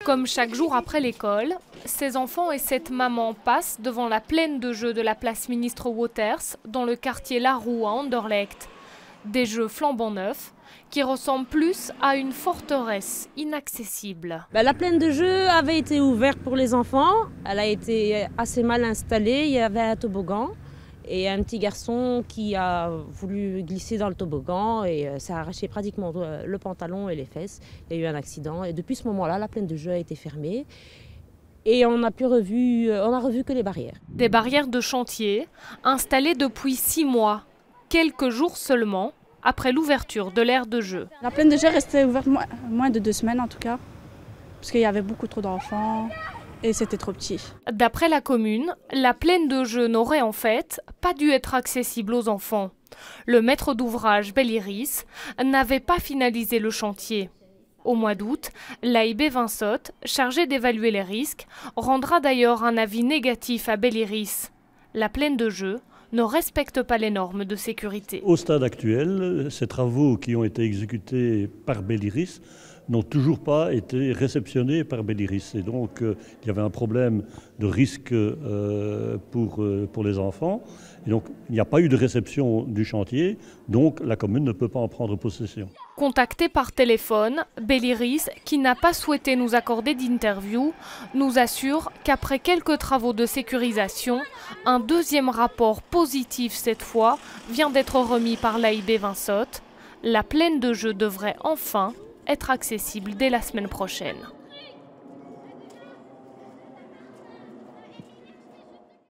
Comme chaque jour après l'école, ces enfants et cette maman passent devant la plaine de jeux de la place Ministre Waters dans le quartier La Roue à Anderlecht. Des jeux flambant neufs qui ressemblent plus à une forteresse inaccessible. La plaine de jeux avait été ouverte pour les enfants. Elle a été assez mal installée. Il y avait un toboggan et un petit garçon qui a voulu glisser dans le toboggan et ça a arraché pratiquement le pantalon et les fesses. Il y a eu un accident et depuis ce moment-là, la plaine de jeux a été fermée. Et on a revu que les barrières. Des barrières de chantier installées depuis 6 mois, quelques jours seulement après l'ouverture de l'aire de jeu. La plaine de jeu restait ouverte moins de 2 semaines en tout cas, parce qu'il y avait beaucoup trop d'enfants et c'était trop petit. D'après la commune, la plaine de jeu n'aurait en fait pas dû être accessible aux enfants. Le maître d'ouvrage Belliris n'avait pas finalisé le chantier. Au mois d'août, l'AIB Vinsot, chargé d'évaluer les risques, rendra d'ailleurs un avis négatif à Belliris. La plaine de jeu ne respecte pas les normes de sécurité. Au stade actuel, ces travaux qui ont été exécutés par Belliris n'ont toujours pas été réceptionnés par Belliris. Et donc, il y avait un problème de risque pour les enfants. Et donc, il n'y a pas eu de réception du chantier, donc la commune ne peut pas en prendre possession. Contacté par téléphone, Belliris, qui n'a pas souhaité nous accorder d'interview, nous assure qu'après quelques travaux de sécurisation, un deuxième rapport positif cette fois vient d'être remis par l'AIB Vinsot. La plaine de jeu devrait enfin être accessible dès la semaine prochaine.